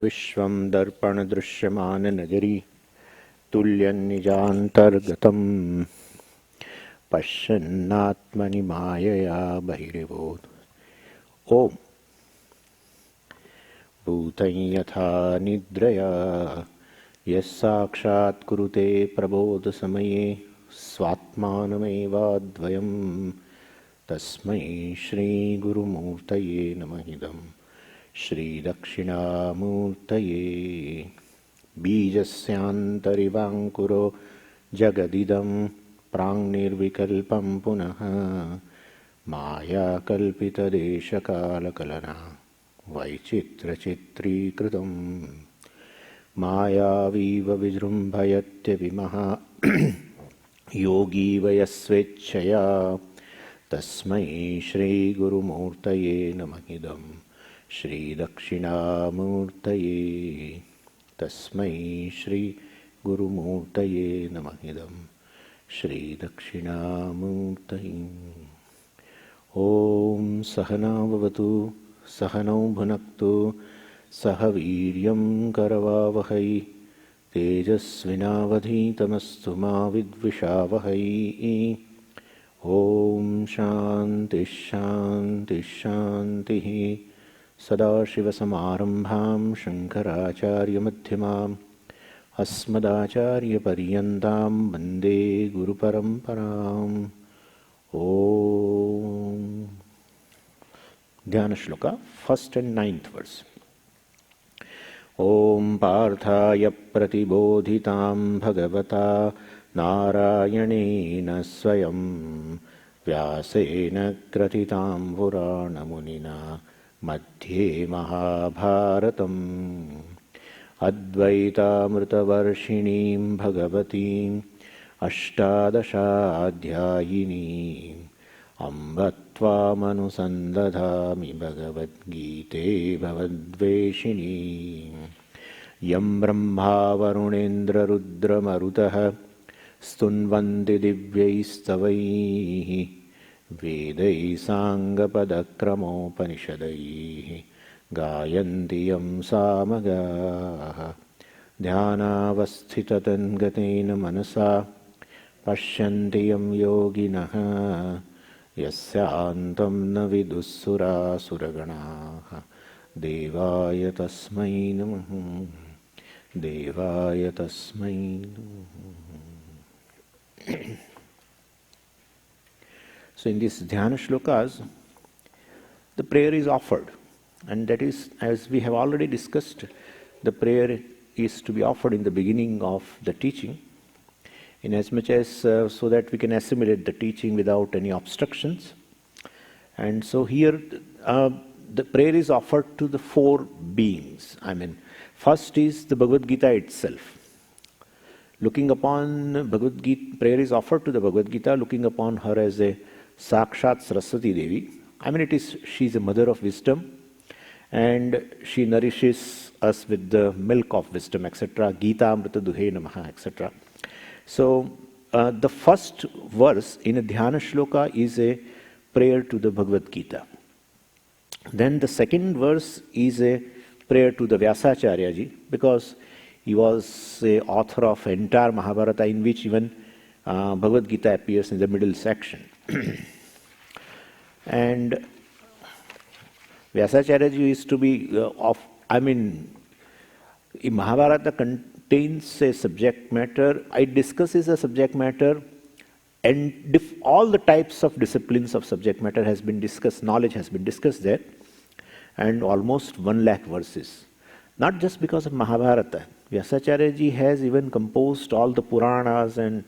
विश्वं दर्पणदृश्यमाननगरी तुल्यन्निजान्तर्गतं पश्यन्नात्मनि मायया बहिरिवोत्। ॐ भूतं यथा निद्रया यः साक्षात् कुरुते प्रबोधसमये स्वात्मानमेवाद्वयं तस्मै श्रीगुरुमूर्तये नमः। इदं श्रीदक्षिणामूर्तये। बीजस्यान्तरिवाङ्कुरो जगदिदं प्राङ्निर्विकल्पं पुनः मायाकल्पितदेशकालकलना वैचित्रचित्रीकृतं मायावीव विजृम्भयत्यविमः योगी वयस्वेच्छया तस्मै श्रीगुरुमूर्तये नमः। इदं श्रीदक्षिणामूर्तये तस्मै श्रीगुरुमूर्तये नमः। इदं श्रीदक्षिणामूर्तये। ॐ सहना भवतु सहनौ भुनक्तु सह वीर्यं करवावहै तेजस्विनावधीतमस्तु मा विद्विषावहै। ॐ शान्ति शान्ति शान्तिः। सदाशिवसमारम्भां शङ्कराचार्यमध्यमाम् अस्मदाचार्यपर्यन्तां वन्दे गुरुपरम्पराम्। ॐ dhyana shloka first and 9th verse. ॐ पार्थाय प्रतिबोधितां भगवता नारायणेन स्वयं व्यासेन ग्रथितां पुराणमुनिना मध्ये महाभारतम् अद्वैतामृतवर्षिणीं भगवतीम् अष्टादशाध्यायिनीम् अम्ब त्वामनुसन्दधामि भगवद्गीते भवद्वेषिणीम्। यं ब्रह्मा वरुणेन्द्ररुद्रमरुतः स्तुन्वन्ति दिव्यैस्तवैः वेदैः साङ्गपदक्रमोपनिषदैः गायन्ति यं सामगाः। ध्यानावस्थिततन्गतेन मनसा पश्यन्ति यं योगिनः यस्यान्तं न विदुःसुरासुरगणाः। देवाय तस्मै नमः देवाय तस्मै नमः। So in these dhyana shlokas, the prayer is offered, and that is, as we have already discussed, the prayer is to be offered in the beginning of the teaching, in as much as so that we can assimilate the teaching without any obstructions. And so here the prayer is offered to the four beings. First is the Bhagavad Gita itself. Looking upon Bhagavad Gita, prayer is offered to the Bhagavad Gita, looking upon her as a Sakshat Saraswati Devi. She is a mother of wisdom, and she nourishes us with the milk of wisdom, etc. Gita Amrita Duhe Namaha, etc. So the first verse in a dhyana shloka is a prayer to the Bhagavad Gita. Then the second verse is a prayer to the Vyasacharya ji, because he was the author of entire Mahabharata, in which even Bhagavad Gita appears in the middle section. And Vyasacharya ji is to be Mahabharata contains a subject matter, it discusses a subject matter, and all the types of disciplines of subject matter has been discussed, knowledge has been discussed there, and almost 1 lakh verses. Not just because of Mahabharata. Vyasacharya ji has even composed all the Puranas and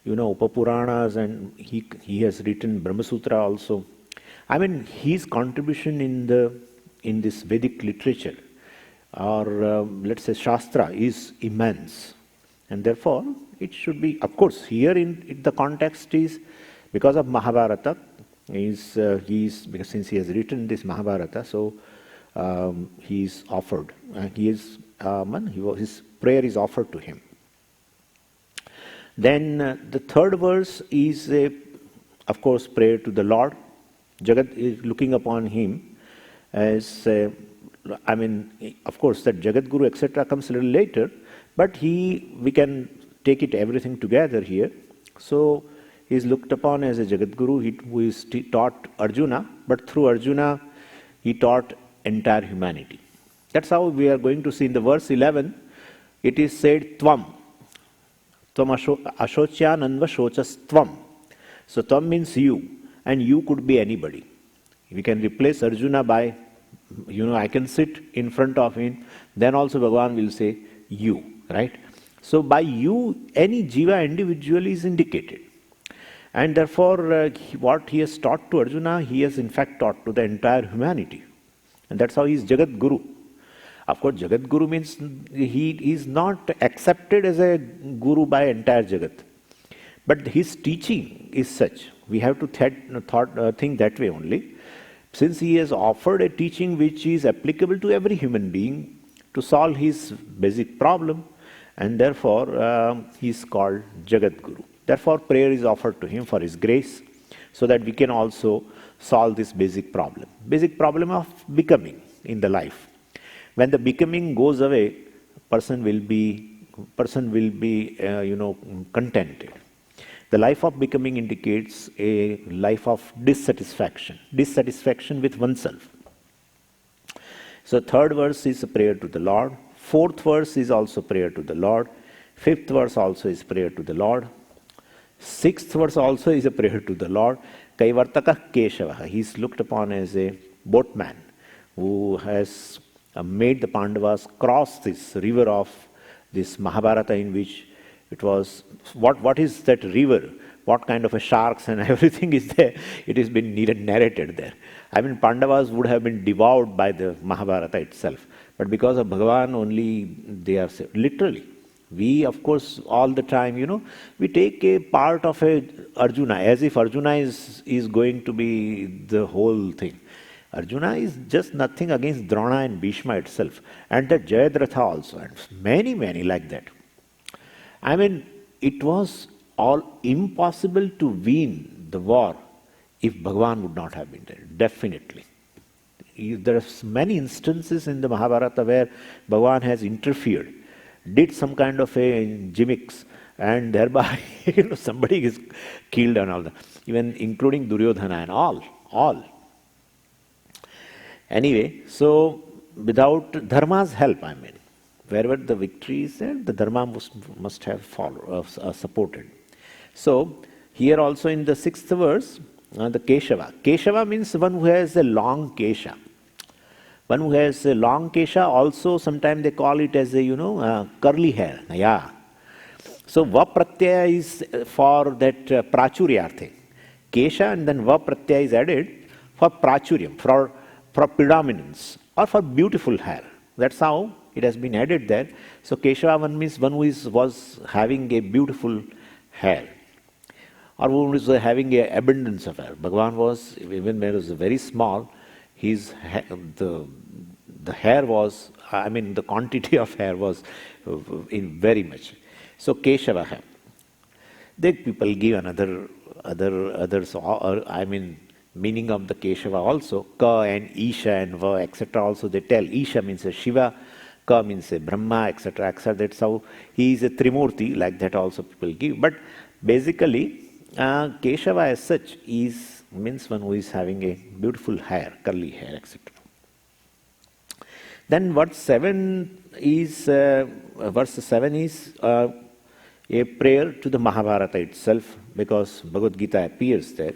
Upapuranas, and he has written Brahma Sutra also. His contribution in this Vedic literature, or let's say Shastra, is immense, and therefore it should be, of course, here in the context is because of Mahabharata. Because since he has written this Mahabharata, so he is offered. His prayer is offered to him. Then the third verse is of course, prayer to the Lord. Jagat is looking upon him as I mean, of course, that Jagat Guru, etc., comes a little later, but we can take it everything together here. So he is looked upon as a Jagat Guru who is taught Arjuna, but through Arjuna he taught entire humanity. That's how we are going to see in the verse 11. It is said, Tvam. Tvam ashocyananva shochas tvam. So Tvam means you, and you could be anybody. We can replace Arjuna by, I can sit in front of him, then also Bhagavan will say you, right? So by you, any jiva individually is indicated. And therefore, what he has taught to Arjuna, he has in fact taught to the entire humanity. And that's how he is Jagat Guru. Of course, Jagat Guru means he is not accepted as a guru by entire Jagat. But his teaching is such. We have to think that way only. Since he has offered a teaching which is applicable to every human being to solve his basic problem, and therefore he is called Jagat Guru. Therefore, prayer is offered to him for his grace, so that we can also solve this basic problem of becoming in the life. When the becoming goes away, person will be contented. The life of becoming indicates a life of dissatisfaction with oneself. So third verse is a prayer to the Lord. Fourth verse is also prayer to the Lord. Fifth verse also is prayer to the Lord. Sixth verse also is a prayer to the Lord. Kaivartaka Keshava. He is looked upon as a boatman who has made the Pandavas cross this river of this Mahabharata, in which it was, what is that river? What kind of a sharks and everything is there? It has been narrated there. I mean, Pandavas would have been devoured by the Mahabharata itself. But because of Bhagavan only, they are saved. Literally. We, of course, all the time, we take a part of a Arjuna, as if Arjuna is going to be the whole thing. Arjuna is just nothing against Drona and Bhishma itself. And that Jayadratha also, and many like that. I mean, it was all impossible to win the war if Bhagavan would not have been there, definitely. There are many instances in the Mahabharata where Bhagavan has interfered, did some kind of a gimmicks, and thereby somebody is killed and all that, even including Duryodhana and all. Anyway, so without Dharma's help, I mean, wherever the victory is there, the Dharma must have supported. So here also in the sixth verse, the Keshava. Keshava means one who has a long Kesha. One who has a long Kesha, also sometimes they call it as a, curly hair. Yeah. So Va Pratyaya is for that Prachuryarthe. Kesha and then Va Pratyaya is added for Prachuryam, for predominance or for beautiful hair. That's how it has been added there. So Keshava one means one who was having a beautiful hair, or who was having an abundance of hair. Bhagavan was, even when he was very small, the hair was, I mean, the quantity of hair was in very much. So Keshava hair. Then people give others, I mean, meaning of the Keshava also. Ka and Isha and Va, etc. also they tell. Isha means a Shiva, Ka means a Brahma, etc. That's how he is a Trimurti, like that also people give. But basically, Keshava as such means one who is having a beautiful hair, curly hair, etc. Then verse 7 is a prayer to the Mahabharata itself, because Bhagavad Gita appears there.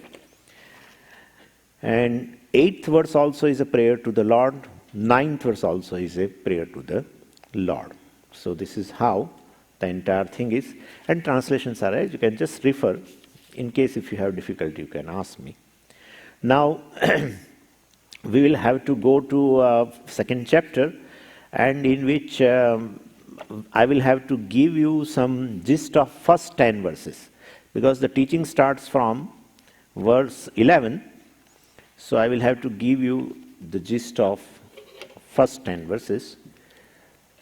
And 8th verse also is a prayer to the Lord. 9th verse also is a prayer to the Lord. So this is how the entire thing is. And translations are right. You can just refer. In case if you have difficulty, you can ask me. Now, we will have to go to second chapter, and in which I will have to give you some gist of first 10 verses, because the teaching starts from verse 11. So I will have to give you the gist of first 10 verses.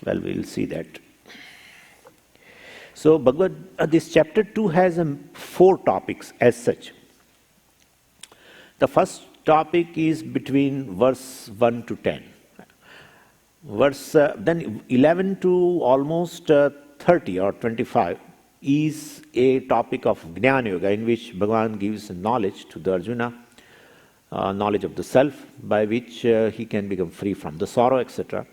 Well, we will see that. So this chapter 2 has 4 topics as such. The first topic is between verse 1 to 10. Then 11 to almost 30 or 25 is a topic of Jnana Yoga, in which Bhagavan gives knowledge to the Arjuna, knowledge of the self, by which he can become free from the sorrow, etc.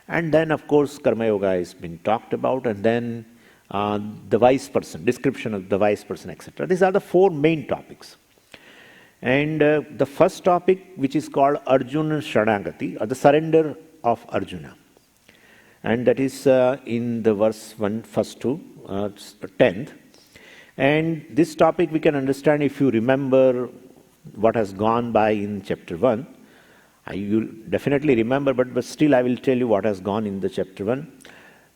And then, of course, Karma Yoga has been talked about, and then the wise person, description of the wise person, etc. These are the four main topics. And the first topic, which is called Arjuna Sharanagati, or the surrender of Arjuna. And that is in the verse 1, first to 10th. And this topic we can understand if you remember what has gone by in chapter 1. You definitely remember, but still I will tell you what has gone in the chapter 1.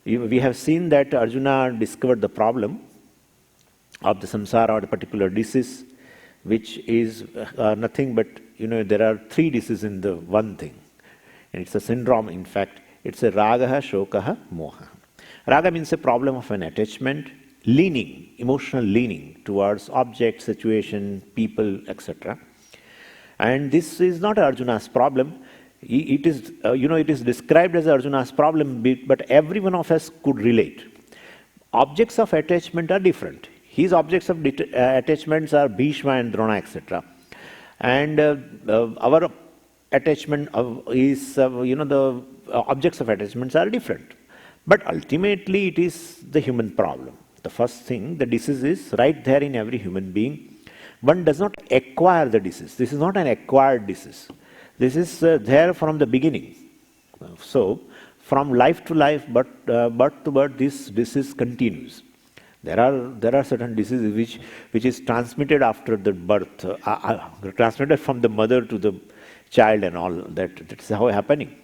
We have seen that Arjuna discovered the problem of the samsara, or the particular disease, which is nothing but, there are three diseases in the one thing. And it's a syndrome, in fact. It's a ragaha, shokaha, moha. Raga means a problem of an attachment, leaning, emotional leaning towards objects, situation, people, etc. And this is not Arjuna's problem. It is, it is described as Arjuna's problem, but every one of us could relate. Objects of attachment are different. His objects of attachments are Bhishma and Drona, etc. And our attachment is, the objects of attachments are different. But ultimately, it is the human problem. The first thing, the disease is right there in every human being. One does not acquire the disease. This is not an acquired disease. This is there from the beginning. So, from life to life, birth to birth, this disease continues. There are certain diseases which is transmitted after the birth, transmitted from the mother to the child and all. That's how happening.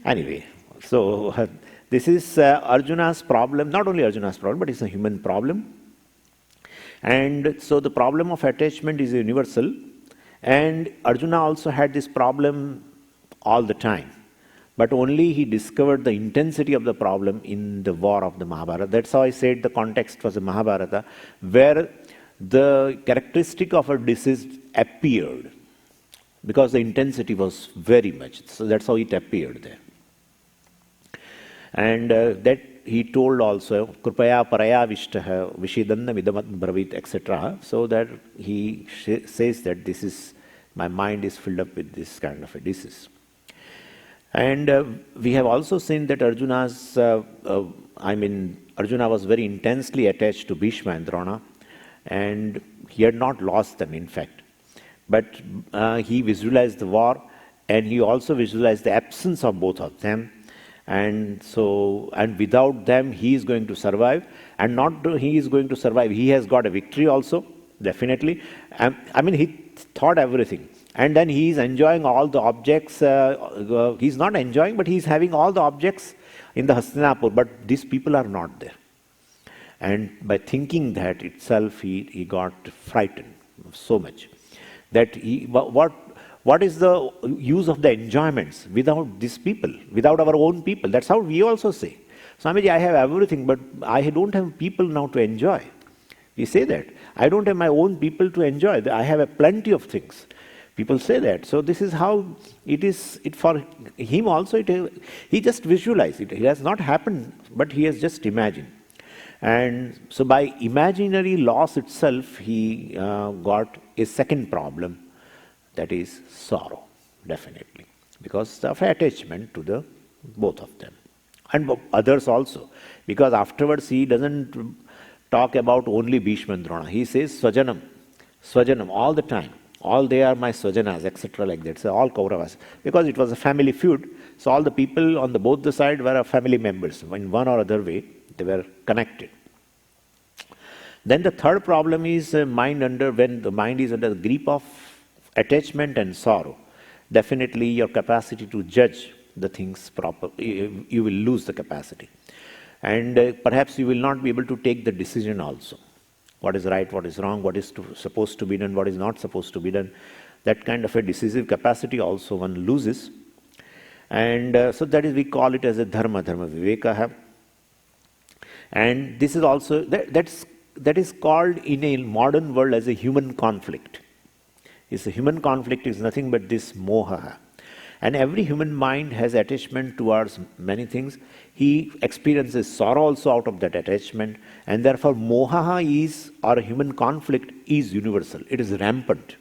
Anyway, so this is Arjuna's problem, not only Arjuna's problem, but it's a human problem. And so the problem of attachment is universal. And Arjuna also had this problem all the time. But only he discovered the intensity of the problem in the war of the Mahabharata. That's how I said the context was the Mahabharata, where the characteristic of a disease appeared, because the intensity was very much. So that's how it appeared there. And that he told also, Krupaya Paraya Vishtaha, Vishidanna Vidamat Bravit, etc. So that he says that this is, my mind is filled up with this kind of a disease. And we have also seen that Arjuna was very intensely attached to Bhishma and Drona, and he had not lost them, in fact. But he visualized the war, and he also visualized the absence of both of them. And without them, he is going to survive. And not he is going to survive, he has got a victory also, definitely. He thought everything. And then he is enjoying all the objects. He's not enjoying, but he's having all the objects in the Hastinapur. But these people are not there. And by thinking that itself, he got frightened so much that what is the use of the enjoyments without these people, without our own people? That's how we also say. Swamiji, I have everything, but I don't have people now to enjoy. We say that. I don't have my own people to enjoy. I have plenty of things. People say that. So this is how it is. For him also, he just visualized it. It has not happened, but he has just imagined. And so by imaginary loss itself, he got a second problem, that is sorrow, definitely, because of attachment to the both of them. And others also, because afterwards he doesn't talk about only Bhishma and Drona. He says Swajanam all the time. All they are my Swajanas, etc. like that. So all Kauravas. Because it was a family feud, so all the people on both the side were family members. In one or other way, they were connected. Then the third problem is when the mind is under the grip of attachment and sorrow. Definitely your capacity to judge the things properly, you will lose the capacity. And perhaps you will not be able to take the decision also. What is right, what is wrong, what is supposed to be done, what is not supposed to be done. That kind of a decisive capacity also one loses. And so that is, we call it as a dharma viveka. And this is also, that is called in a modern world as a human conflict. A human conflict is nothing but this moha. And every human mind has attachment towards many things. He experiences sorrow also out of that attachment, and therefore moha is, or human conflict is universal. It is rampant.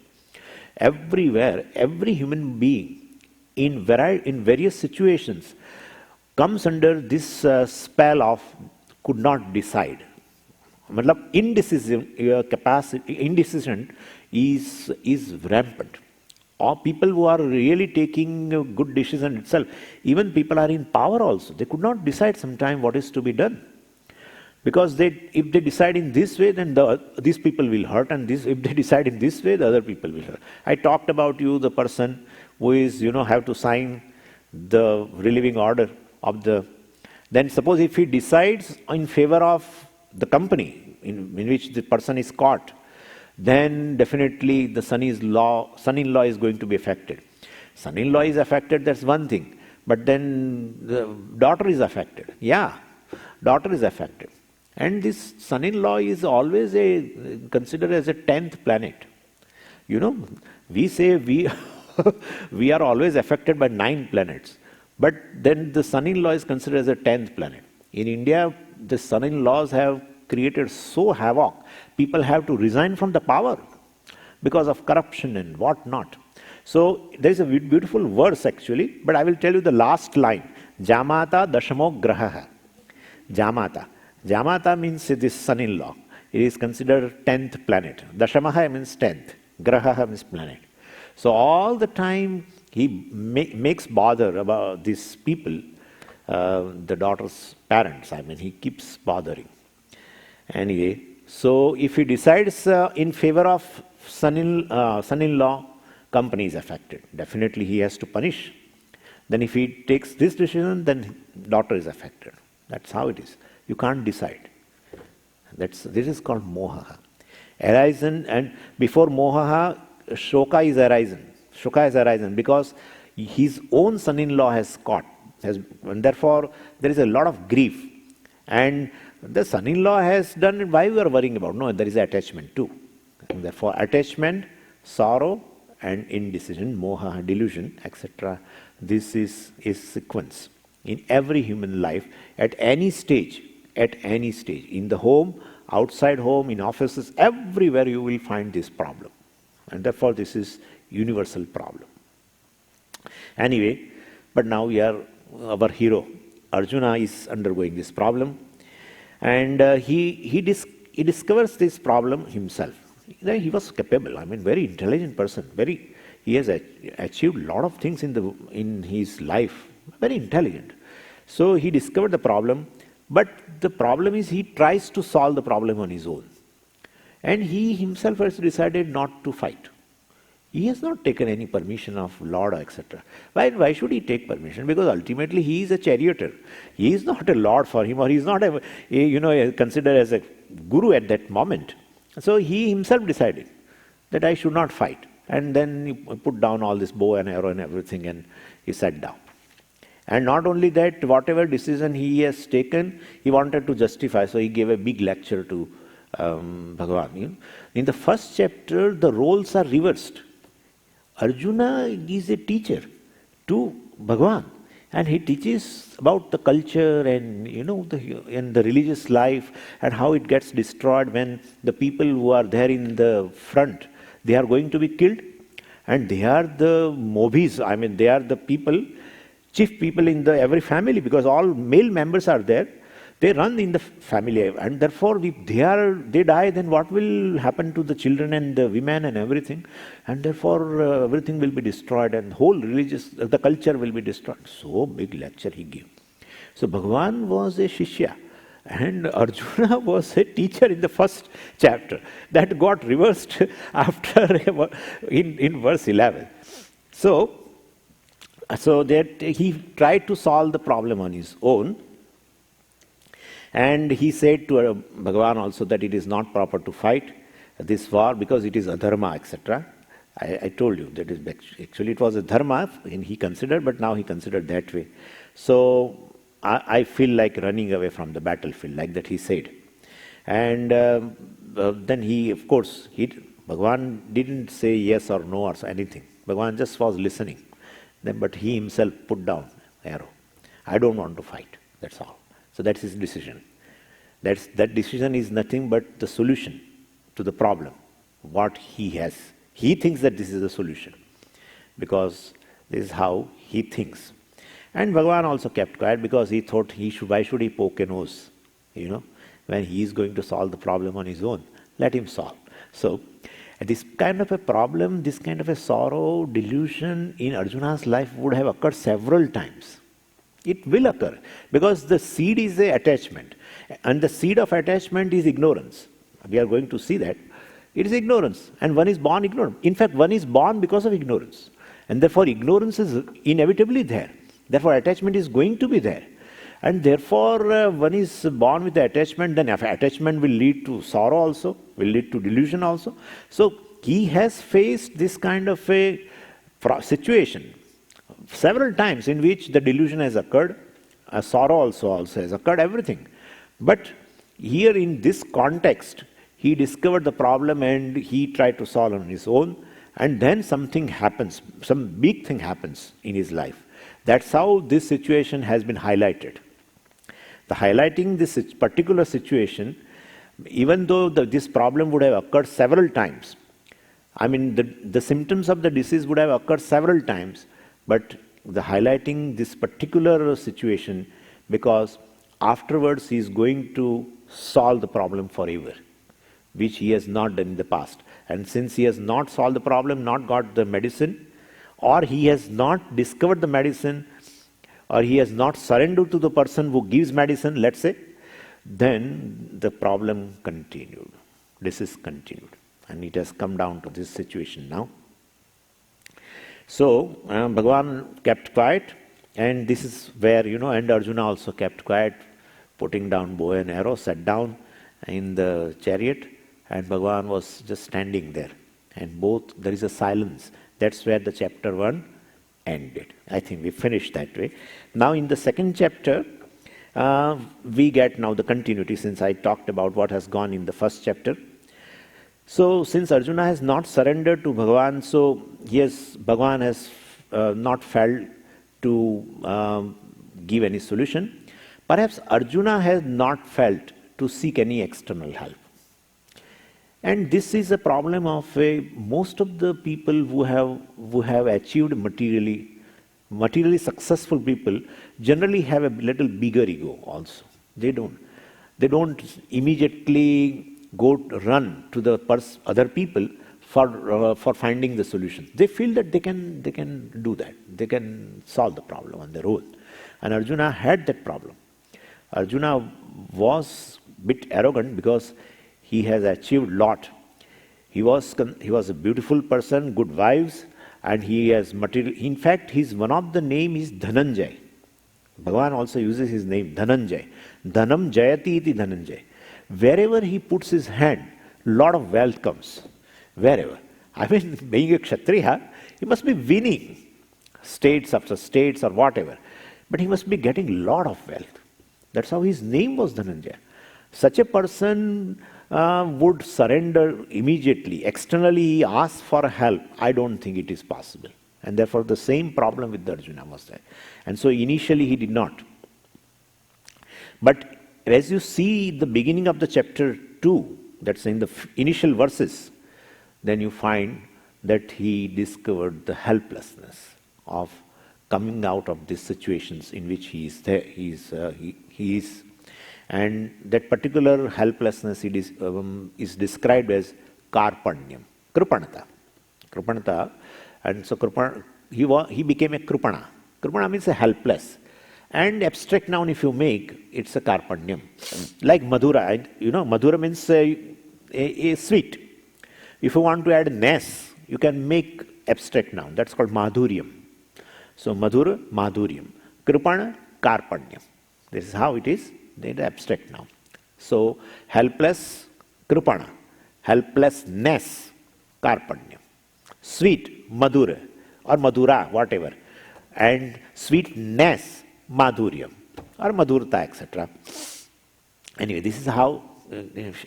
Everywhere, every human being in various situations comes under this spell of could not decide. Indecision is rampant. Or people who are really taking a good decision itself, even people are in power also, they could not decide sometime what is to be done. Because if they decide in this way, then these people will hurt, and if they decide in this way, the other people will hurt. I talked about the person who is, have to sign the relieving order of then suppose if he decides in favor of the company in which the person is caught, then definitely the son-in-law is going to be affected. Son-in-law is affected, that's one thing. But then the daughter is affected. Yeah, daughter is affected. And this son-in-law is always considered as a 10th planet. We say we are always affected by 9 planets. But then the son-in-law is considered as a 10th planet. In India, the son-in-laws have created so havoc, people have to resign from the power because of corruption and what not. So there is a beautiful verse actually, but I will tell you the last line. Jamata dashamo grahaha. Jamata. Jamata means this son-in-law. It is considered 10th planet. Dashamaha means 10th. Grahaha means planet. So all the time he makes bother about these people, the daughter's parents. He keeps bothering. Anyway, so if he decides in favor of son-in-law, company is affected. Definitely he has to punish. Then if he takes this decision, then daughter is affected. That's how it is. You can't decide. This is called moha. Arisen, and before moha, shoka is arisen. Shoka is arisen because his own son-in-law has caught. And therefore, there is a lot of grief. And the son-in-law has done it, why we are worrying about? No, there is attachment too. And therefore, attachment, sorrow, and indecision, moha, delusion, etc. This is sequence in every human life at any stage, in the home, outside home, in offices, everywhere you will find this problem. And therefore, this is universal problem. Anyway, but now our hero, Arjuna, is undergoing this problem. And he discovers this problem himself. He was capable, very intelligent person. He has achieved a lot of things in his life. Very intelligent. So he discovered the problem, but the problem is he tries to solve the problem on his own. And he himself has decided not to fight. He has not taken any permission of Lord, etc. Why should he take permission? Because ultimately he is a charioteer. He is not a Lord for him, or he is not considered as a guru at that moment. So he himself decided that I should not fight. And then he put down all this bow and arrow and everything, and he sat down. And not only that, whatever decision he has taken, he wanted to justify. So he gave a big lecture to Bhagavad. In the first chapter, the roles are reversed. Arjuna is a teacher to Bhagwan, and he teaches about the culture and the religious life and how it gets destroyed when the people who are there in the front, they are going to be killed, and they are the mobis. They are the people, chief people in every family, because all male members are there. They run in the family, and therefore if they die, then what will happen to the children and the women and everything? And therefore everything will be destroyed, and the culture will be destroyed. So big lecture he gave. So Bhagavan was a shishya, and Arjuna was a teacher in the first chapter. That got reversed after in verse 11. So that he tried to solve the problem on his own. And he said to Bhagavan also that it is not proper to fight this war because it is adharma, etc. I told you that actually it was a dharma, and he considered, but now he considered that way. So I feel like running away from the battlefield, like that he said. And then Bhagavan didn't say yes or no or anything. Bhagavan just was listening. then but he himself put down arrow. I don't want to fight, that's all. So that's his decision. That decision is nothing but the solution to the problem, what he has. He thinks that this is the solution, because this is how he thinks. And Bhagavan also kept quiet, because he thought why should he poke a nose, when he is going to solve the problem on his own. Let him solve. So this kind of a problem, this kind of a sorrow, delusion in Arjuna's life would have occurred several times. It will occur, because the seed is a attachment, and the seed of attachment is ignorance. We are going to see that. It is ignorance, and one is born ignorant. In fact, one is born because of ignorance, and therefore ignorance is inevitably there. Therefore attachment is going to be there. And therefore one is born with the attachment, then attachment will lead to sorrow also, will lead to delusion also. So he has faced this kind of a situation several times in which the delusion has occurred, sorrow also has occurred, everything. But here in this context, he discovered the problem and he tried to solve on his own, and then something happens, some big thing happens in his life. That's how this situation has been highlighted. The highlighting this particular situation, even though this problem would have occurred several times, I mean the symptoms of the disease would have occurred several times, but the highlighting this particular situation, because afterwards he is going to solve the problem forever, which he has not done in the past. And since he has not solved the problem, not got the medicine, or he has not discovered the medicine, or he has not surrendered to the person who gives medicine, let's say, then the problem continued. This is continued. And it has come down to this situation now. So, Bhagavan kept quiet, and this is where, and Arjuna also kept quiet, putting down bow and arrow, sat down in the chariot, and Bhagavan was just standing there. And there is a silence. That's where the chapter 1 ended. I think we finished that way. Now in the second chapter, we get now the continuity, since I talked about what has gone in the first chapter. So since Arjuna has not surrendered to Bhagavan, so Bhagavan has not felt to give any solution. Perhaps Arjuna has not felt to seek any external help. And this is a problem of most of the people who have achieved materially successful people generally have a little bigger ego also. They don't immediately run to the other people for finding the solution. They feel that they can do that. They can solve the problem on their own. And Arjuna had that problem. Arjuna was a bit arrogant because he has achieved a lot. He was a beautiful person, good wives, and he has material. In fact, one of the name is Dhananjay. Bhagavan also uses his name, Dhananjay. Dhanam Jayati iti Dhananjay. Wherever he puts his hand, lot of wealth comes. Wherever. I mean, being a Kshatriya, he must be winning states after states or whatever. But he must be getting lot of wealth. That's how his name was Dhananjay. Such a person would surrender immediately. Externally, he asks for help. I don't think it is possible. And therefore, the same problem with Arjuna was there. And so, initially, he did not. But as you see the beginning of the chapter 2, that's in the initial verses, then you find that he discovered the helplessness of coming out of these situations in which he is there. He is. And that particular helplessness is described as karpanyam, krupanata. And so he became a krupana. Krupana means a helpless. And abstract noun if you make, it's a karpanyam. Like madhura, madhura means a sweet. If you want to add ness, you can make abstract noun. That's called madhuryam. So madhura, madhuryam. Krupana, karpanyam. This is how it is. They are abstract now. So, helpless, krupana. Helplessness, karpanyam. Sweet, madhura, or madhura, whatever. And sweetness, madhuryam, or madhurta, etc. Anyway, this is how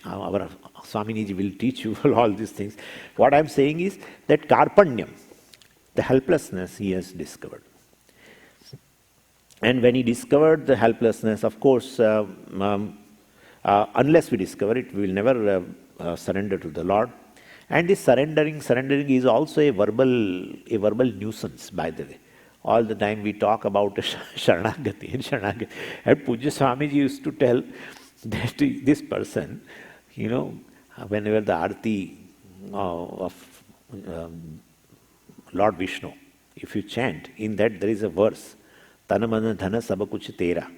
our Swaminiji will teach you all these things. What I am saying is that karpanyam, the helplessness he has discovered. And when he discovered the helplessness, of course, unless we discover it, we will never surrender to the Lord. And this surrendering is also a verbal nuisance, by the way. All the time we talk about Sharanagati and Sharanagati. And Pujya Swamiji used to tell that this person, whenever the Aarti of Lord Vishnu, if you chant, in that there is a verse, Tana mana dhana sabakuch tera.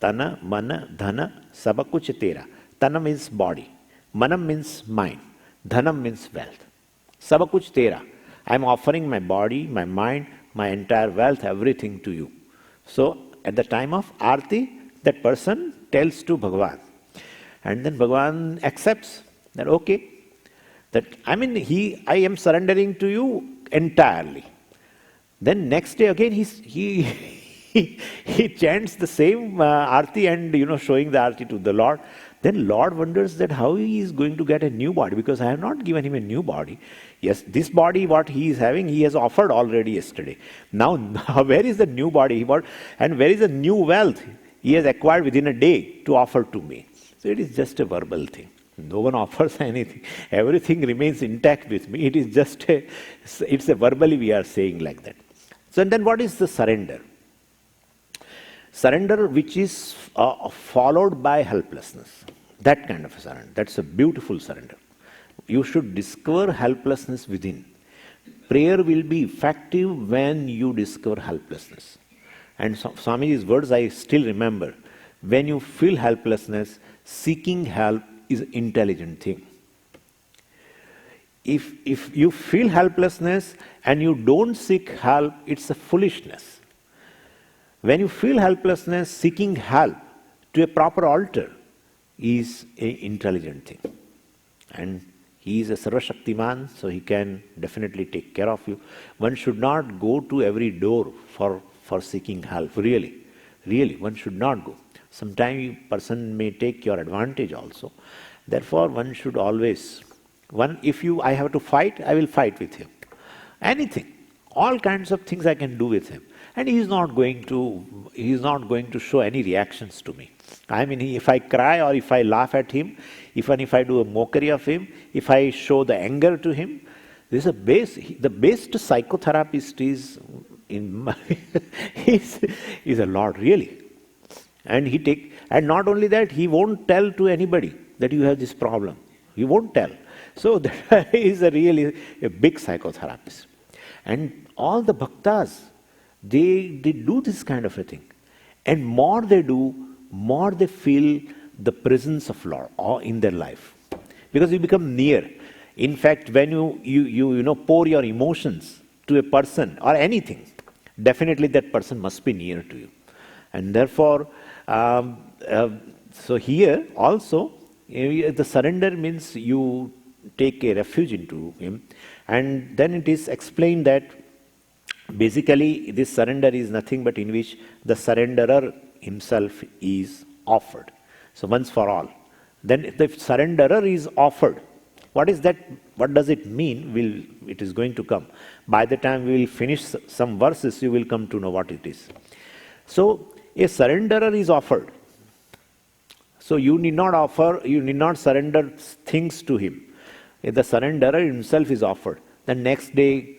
Tana mana dhana sabakuch tera. Tana means body. Manam means mind. Dhanam means wealth. Sabakuch tera. I am offering my body, my mind, my entire wealth, everything to you. So, at the time of Aarti, that person tells to Bhagavan. And then Bhagavan accepts that, okay, that I am surrendering to you entirely. Then next day again he chants the same Aarti and showing the Aarti to the Lord. Then Lord wonders that how he is going to get a new body, because I have not given him a new body. Yes, this body what he is having, he has offered already yesterday. Now where is the new body he bought, and where is the new wealth he has acquired within a day to offer to me? So it is just a verbal thing. No one offers anything. Everything remains intact with me. It is just it's a verbally we are saying like that. So then what is the surrender? Surrender which is followed by helplessness. That kind of a surrender. That's a beautiful surrender. You should discover helplessness within. Prayer will be effective when you discover helplessness. And Swamiji's words I still remember. When you feel helplessness, seeking help is an intelligent thing. If you feel helplessness and you don't seek help, it's a foolishness. When you feel helplessness, seeking help to a proper altar is an intelligent thing. And he is a Sarvashaktiman, so he can definitely take care of you. One should not go to every door for seeking help, really. Really, one should not go. Sometimes a person may take your advantage also. Therefore, one should always, I have to fight, I will fight with him. Anything, all kinds of things I can do with him. And he is not going to show any reactions to me. If I cry or if I laugh at him, even if I do a mockery of him, if I show the anger to him, the best psychotherapist is a Lord, really. And not only that, he won't tell to anybody that you have this problem. He won't tell. So that is really a big psychotherapist. And all the bhaktas, they do this kind of a thing. And more they do, more they feel the presence of Lord in their life. Because you become near. In fact, when you pour your emotions to a person or anything, definitely that person must be near to you. And therefore, so here also, the surrender means you take a refuge into him. And then it is explained that basically this surrender is nothing but in which the surrenderer himself is offered. So once for all. Then if the surrenderer is offered, what is that? What does it mean? It is going to come. By the time we will finish some verses, you will come to know what it is. So a surrenderer is offered. So you need not surrender things to him. If the surrenderer himself is offered, then next day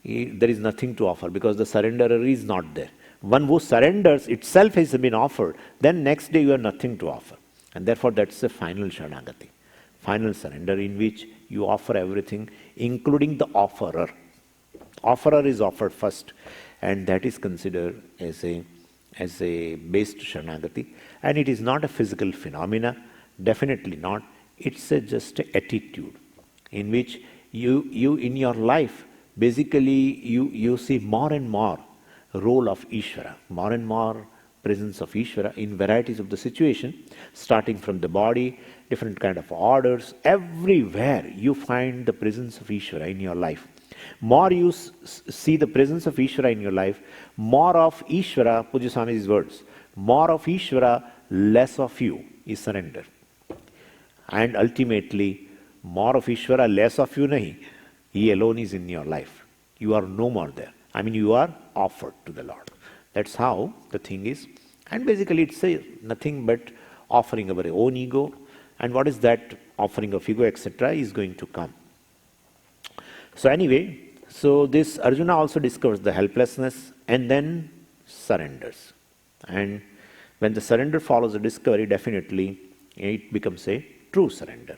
there is nothing to offer because the surrenderer is not there. One who surrenders itself has been offered, then next day you have nothing to offer. And therefore that's the final Sharanagati, final surrender in which you offer everything, including the offerer. Offerer is offered first, and that is considered as a based Sharanagati. And it is not a physical phenomena, definitely not. It's just an attitude in which you in your life, basically you see more and more role of Ishvara, more and more presence of Ishvara in varieties of the situation, starting from the body, different kind of orders. Everywhere you find the presence of Ishvara in your life. More you see the presence of Ishvara in your life, more of Ishvara, Pujya Swamiji's words, more of Ishvara, less of you is surrender. And ultimately, more of Ishvara, less of you nahi. He alone is in your life. You are no more there. You are offered to the Lord. That's how the thing is. And basically it's nothing but offering our own ego. And what is that offering of ego, etc., is going to come. So anyway, so this Arjuna also discovers the helplessness and then surrenders. And when the surrender follows the discovery, definitely it becomes a true surrender.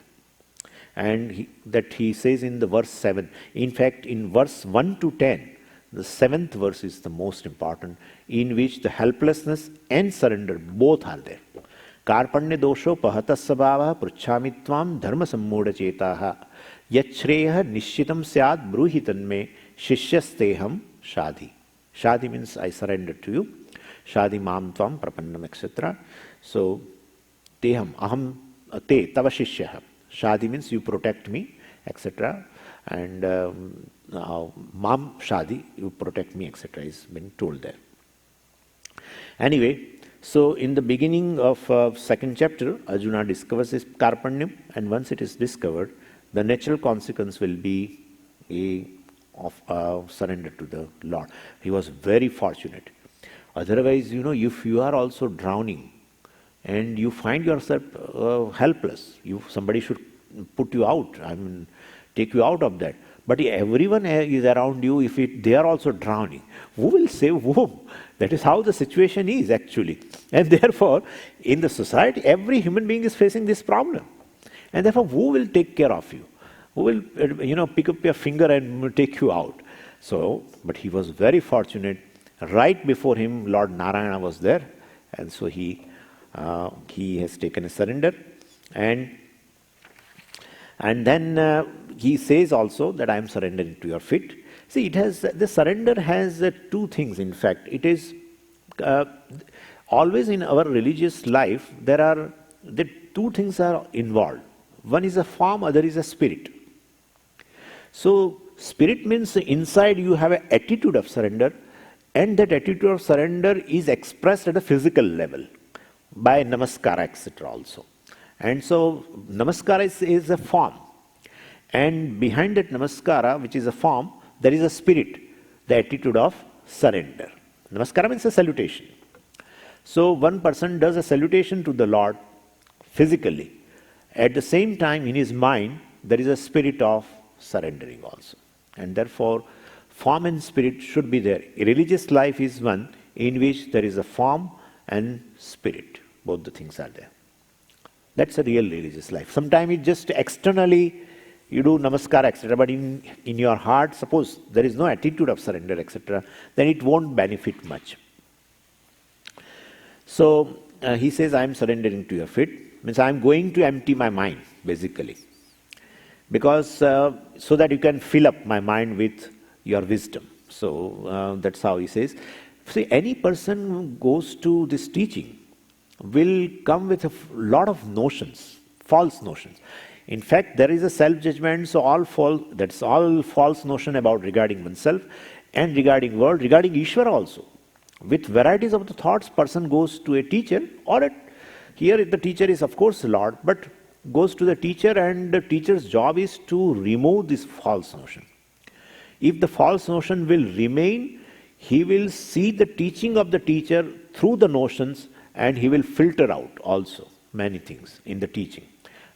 And that he says in the verse 7. In fact, in verse 1 to 10, the 7th verse is the most important, in which the helplessness and surrender both are there. Karpanya dosho pahatasabhava pruchhami tvam dharma sammoda chetaha yachreya nishitam syad bruhi tanme shishyasteham shadhi. Shadhi means I surrender to you. Shadhi mam tvam prapannam, etc. So, teham, aham, te, tava shishyaha. Shadi means you protect me, etc. And mam shadi, you protect me, etc. is been told there. Anyway, so in the beginning of second chapter, Arjuna discovers his karpanyam, and once it is discovered, the natural consequence will be of surrender to the Lord. He was very fortunate. Otherwise, if you are also drowning, and you find yourself helpless, somebody should put you out, take you out of that. But everyone is around you, they are also drowning. Who will save whom? That is how the situation is actually. And therefore, in the society, every human being is facing this problem. And therefore, who will take care of you? Who will, pick up your finger and take you out? So, but he was very fortunate. Right before him, Lord Narayana was there. And so he has taken a surrender, and then he says also that I am surrendering to your feet. See, the surrender has two things. In fact, it is always in our religious life the two things are involved. One is a form, other is a spirit. So spirit means inside you have an attitude of surrender, and that attitude of surrender is expressed at a physical level by namaskara, etc. also. And so namaskara is a form. And behind that namaskara, which is a form, there is a spirit, the attitude of surrender. Namaskara means a salutation. So one person does a salutation to the Lord physically. At the same time, in his mind, there is a spirit of surrendering also. And therefore, form and spirit should be there. A religious life is one in which there is a form and spirit. Both the things are there. That's a real religious life. Sometimes it just externally you do namaskar, etc. But in your heart, suppose there is no attitude of surrender, etc., then it won't benefit much. So he says, I am surrendering to your feet. Means I am going to empty my mind, basically. Because so that you can fill up my mind with your wisdom. So that's how he says. See, any person who goes to this teaching will come with a lot of notions, false notions. In fact, there is a self-judgment, so that's all false notion about regarding oneself and regarding world, regarding Ishvara also. With varieties of the thoughts, person goes to a teacher, or here the teacher is of course Lord, but goes to the teacher, and the teacher's job is to remove this false notion. If the false notion will remain, he will see the teaching of the teacher through the notions, and he will filter out also many things in the teaching,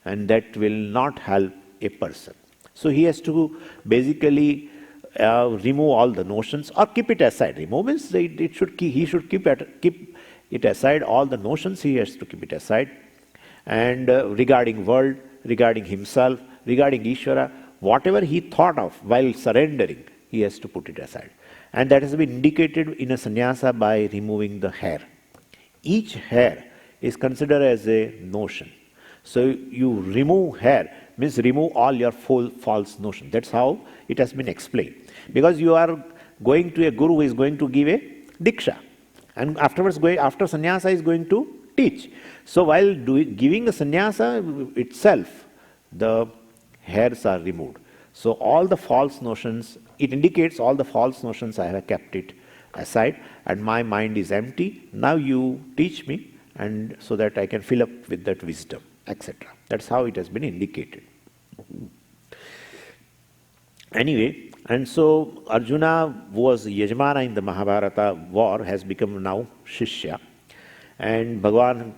and that will not help a person. So he has to basically remove all the notions or keep it aside. Remove means he should keep it aside. All the notions he has to keep it aside. And regarding world, regarding himself, regarding Ishvara, whatever he thought of while surrendering, he has to put it aside. And that has been indicated in a sannyasa by removing the hair. Each hair is considered as a notion. So you remove hair, means remove all your false notion. That's how it has been explained. Because you are going to a guru who is going to give a diksha. And afterwards, after sannyasa, is going to teach. So while giving a sannyasa itself, the hairs are removed. So all the false notions, it indicates all the false notions I have kept it aside, and my mind is empty. Now you teach me, and so that I can fill up with that wisdom, etc. That's how it has been indicated. Anyway, And so Arjuna was Yajmana in the Mahabharata war, has become now Shishya. And Bhagavan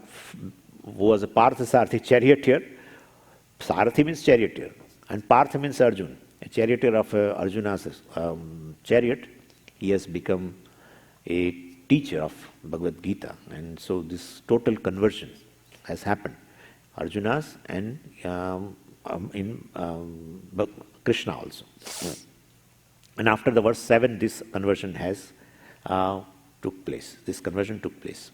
was a Parthasarathi charioteer. Sarathi means charioteer. And Partha means Arjuna, a charioteer of Arjuna's chariot. He has become a teacher of Bhagavad Gita. And so this total conversion has happened. Arjuna's and Krishna also. And after the verse 7, this conversion has took place. This conversion took place.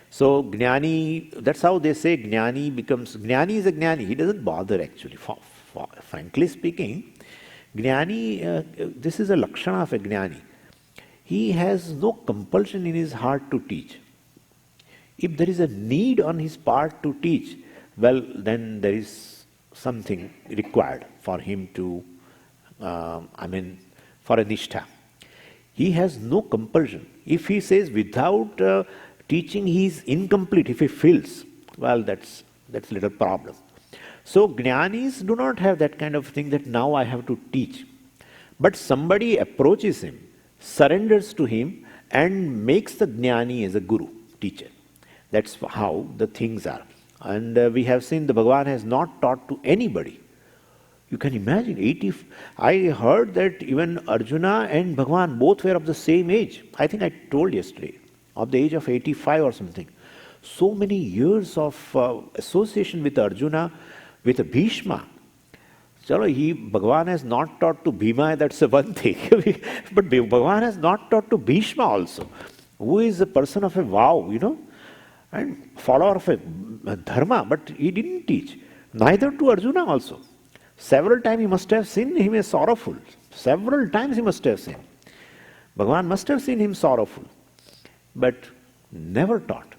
So Jnani, that's how they say Jnani becomes, Jnani is a Jnani. He doesn't bother actually. Frankly speaking, Jnani, this is a Lakshana of a Jnani. He has no compulsion in his heart to teach. If there is a need on his part to teach, well, then there is something required for him to, for a nishtha. He has no compulsion. If he says without teaching he is incomplete, if he feels, well, that's a little problem. So Jnanis do not have that kind of thing that now I have to teach. But somebody approaches him, surrenders to him, and makes the Jnani as a guru, teacher. That's how the things are. And we have seen the Bhagavan has not taught to anybody. You can imagine, I heard that even Arjuna and Bhagavan both were of the same age. I think I told yesterday, of the age of 85 or something. So many years of association with Arjuna, with Bhishma. Bhagavan has not taught to Bhima, that's one thing. But Bhagavan has not taught to Bhishma also, who is a person of a vow, and follower of a dharma, but he didn't teach. Neither to Arjuna also. Several times he must have seen him as sorrowful. Several times he must have seen. Bhagavan must have seen him sorrowful, but never taught.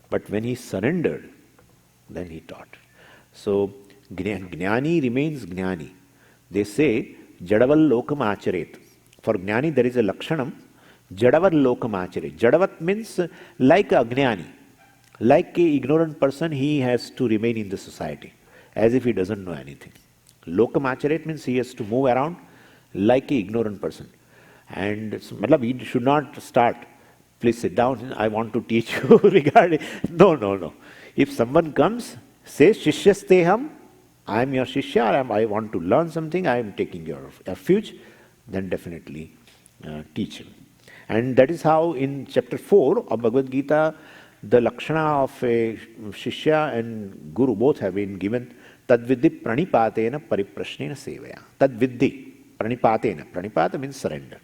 But when he surrendered, then he taught. So, Jnani remains Jnani. They say, Jadaval lokam acharet. For Jnani there is a lakshanam, Jadavat lokam acharet. Jadavat means like a Jnani. Like a ignorant person, he has to remain in the society, as if he doesn't know anything. Lokam acharet means he has to move around like a ignorant person. And we should not start, please sit down, I want to teach you regarding. No. If someone comes, says, Shishyasteham, I am your Shishya, I want to learn something, I am taking your refuge, then definitely teach him. And that is how in chapter 4 of Bhagavad Gita, the Lakshana of a Shishya and Guru both have been given. Tadvidhi pranipatena pariprashnena sevaya. Tadvidhi pranipatena. Pranipata means surrender.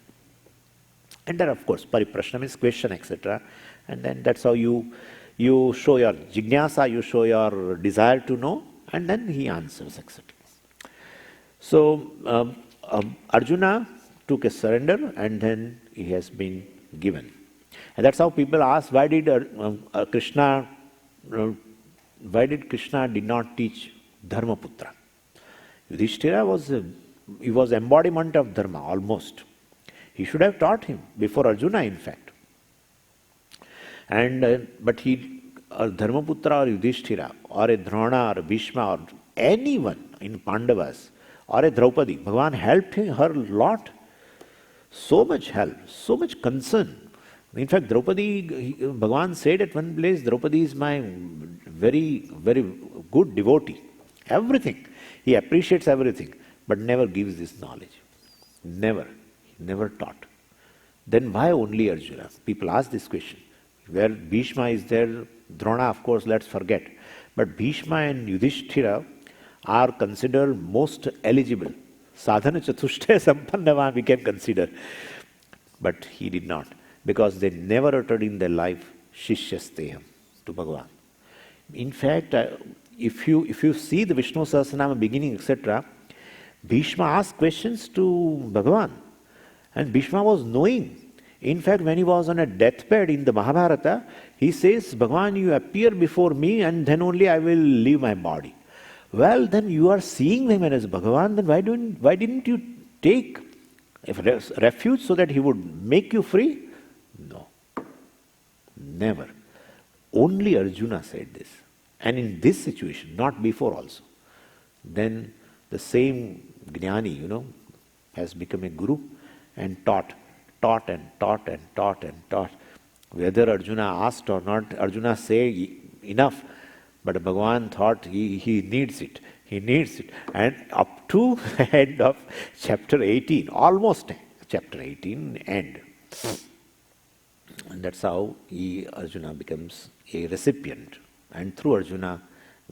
And then of course pariprashna means question, etc. And then that's how you show your jignasa, you show your desire to know, and then he answers, etc. So Arjuna took a surrender and then he has been given. And that's how people ask, why did Krishna did not teach Dharmaputra? Yudhishthira was embodiment of Dharma almost. He should have taught him before Arjuna, in fact. And but Dharmaputra or Yudhishthira or a Drona or a Bhishma or anyone in Pandavas or a Draupadi, Bhagavan helped her a lot. So much help, so much concern. In fact, Draupadi, Bhagavan said at one place, Draupadi is my very, very good devotee. Everything. He appreciates everything, but never gives this knowledge. Never. He never taught. Then why only Arjuna? People ask this question. Where Bhishma is there, Drona, of course, let's forget. But Bhishma and Yudhishthira are considered most eligible. Sadhana Chatushtaya Sampannavan we can consider. But he did not. Because they never uttered in their life Shishyasteham to Bhagavan. In fact, if you see the Vishnu Sahasranama beginning, etc., Bhishma asked questions to Bhagavan. And Bhishma was knowing. In fact, when he was on a deathbed in the Mahabharata, he says, Bhagavan, you appear before me and then only I will leave my body. Well, then you are seeing him as Bhagavan, then why didn't you take refuge so that he would make you free? No. Never. Only Arjuna said this. And in this situation, not before also. Then the same Jnani, has become a guru and taught and taught and taught and taught. Whether Arjuna asked or not, Arjuna say enough, but Bhagavan thought he needs it. He needs it. And up to the end of chapter 18, almost chapter 18 end. And that's how Arjuna becomes a recipient. And through Arjuna,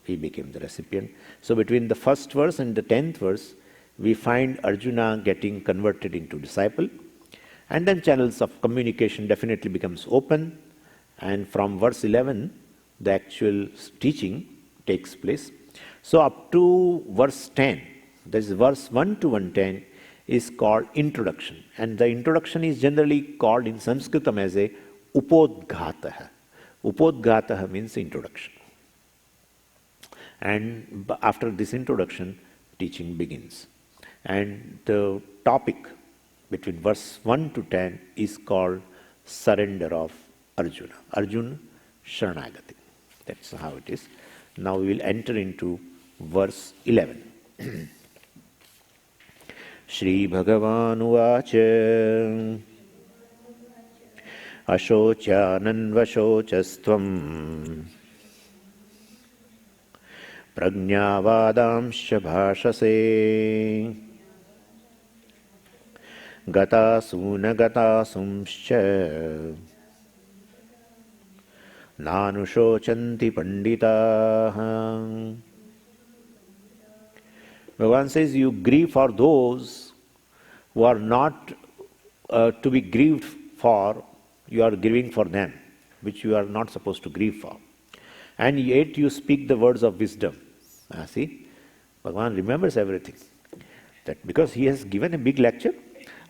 he became the recipient. So between the first verse and the 10th verse, we find Arjuna getting converted into disciple. And then channels of communication definitely becomes open. And from verse 11, the actual teaching takes place. So up to verse 10, that is verse 1 to 110, is called introduction. And the introduction is generally called in Sanskritam as a upodghataha. Upodghataha means introduction. And after this introduction, teaching begins. And the topic between verse 1 to 10 is called surrender of Arjuna. Arjuna Sharanagati. That's how it is. Now we will enter into verse 11. Shri Bhagavan Uvacha Ashochananvashocastvam Prajnavadamscha bhashase Gatasuna gatasumscha Nanushocanti panditaha. Bhagavan says, you grieve for those who are not to be grieved for, you are grieving for them, which you are not supposed to grieve for. And yet you speak the words of wisdom. See, Bhagavan remembers everything. That because he has given a big lecture,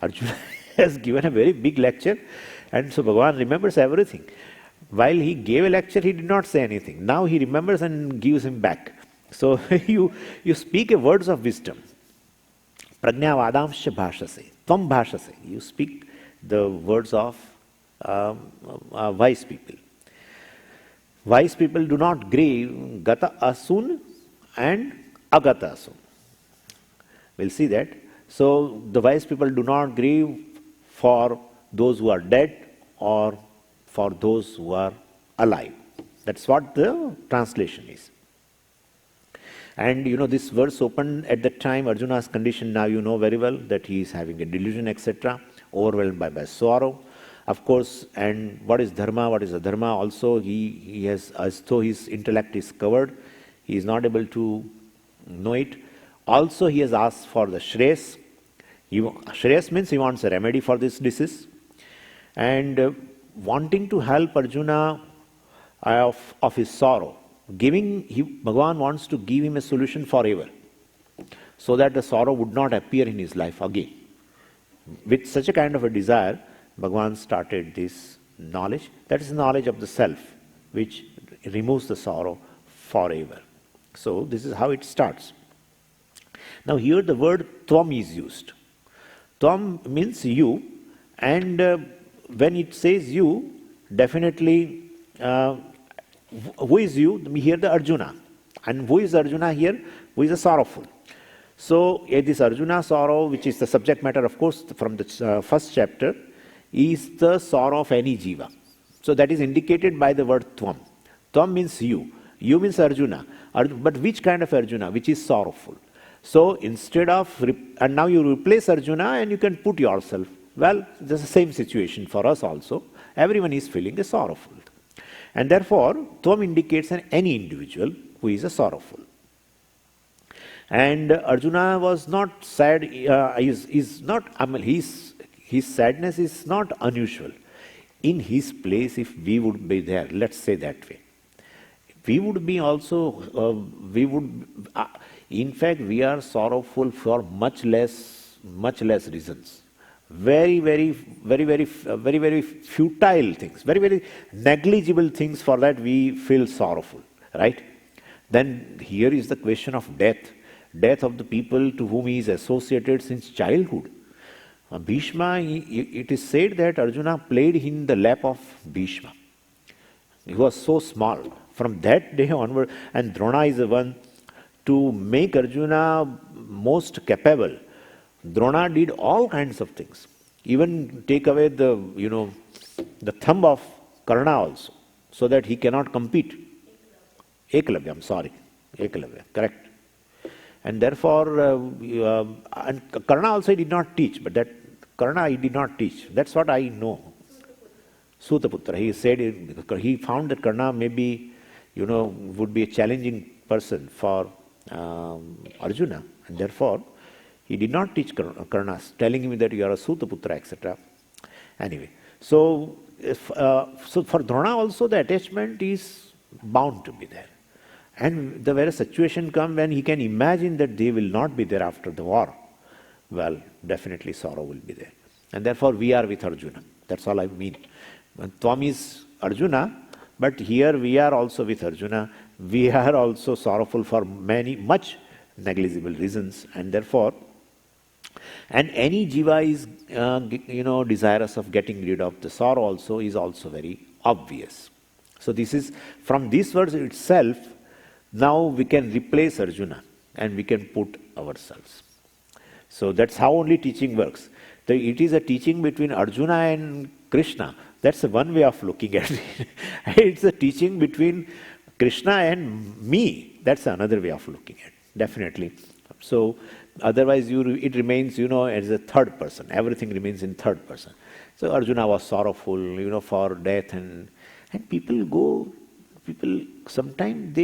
Arjuna has given a very big lecture, and so Bhagavan remembers everything. While he gave a lecture, he did not say anything. Now he remembers and gives him back. So you speak a words of wisdom. Prajnavadamscha bhashase. Tvam bhashase. You speak the words of wise people. Wise people do not grieve gata asun and agata asun. We'll see that. So the wise people do not grieve for those who are dead or for those who are alive. That's what the translation is. And this verse opened at that time, Arjuna's condition, now you know very well that he is having a delusion, etc., overwhelmed by sorrow. Of course, and what is dharma, what is adharma, also he has, as though his intellect is covered, he is not able to know it. Also he has asked for the shreyas. Shreyas means he wants a remedy for this disease. And wanting to help Arjuna of his sorrow, Bhagavan wants to give him a solution forever, so that the sorrow would not appear in his life again. With such a kind of a desire, Bhagavan started this knowledge. That is knowledge of the self, which removes the sorrow forever. So this is how it starts. Now here the word tvam is used. Tvam means you, and when it says you, definitely who is you? Here the Arjuna. And who is Arjuna here? Who is the sorrowful? So this Arjuna sorrow, which is the subject matter, of course, from the first chapter, is the sorrow of any jiva. So that is indicated by the word tvam. Tvam means you. You means Arjuna. But which kind of Arjuna? Which is sorrowful. So instead of, and now you replace Arjuna and you can put yourself. Well, it's the same situation for us also. Everyone is feeling a sorrowful. And therefore, tvam indicates any individual who is a sorrowful. And Arjuna was not sad, his sadness is not unusual. In his place, if we would be there, let's say that way, we would be also, in fact, we are sorrowful for much less reasons. Very futile things, very negligible things, for that we feel sorrowful, right? Then here is the question of death of the people to whom he is associated since childhood. Bhishma, it is said that Arjuna played in the lap of Bhishma. He was so small. From that day onward, and Drona is the one to make Arjuna most capable. Drona did all kinds of things. Even take away the thumb of Karna also, so that he cannot compete. Ekalavya, I'm sorry. Ekalavya, correct. And therefore, and Karna also did not teach, but that Karna he did not teach. That's what I know. Sutaputra, he said, he found that Karna maybe, would be a challenging person for Arjuna, and therefore, he did not teach Karna, telling him that you are a Sutaputra, etc. Anyway, so for Drona also the attachment is bound to be there. And the very situation comes when he can imagine that they will not be there after the war, well, definitely sorrow will be there. And therefore we are with Arjuna. That's all I mean. Tvam is Arjuna, but here we are also with Arjuna. We are also sorrowful for much negligible reasons, and therefore, and any jiva is, desirous of getting rid of the sorrow also is also very obvious. So this is, from these words itself, now we can replace Arjuna and we can put ourselves. So that's how only teaching works. It is a teaching between Arjuna and Krishna. That's one way of looking at it. It's a teaching between Krishna and me. That's another way of looking at it, definitely. So otherwise it remains, as a third person. Everything remains in third person. So Arjuna was sorrowful, for death, and people sometimes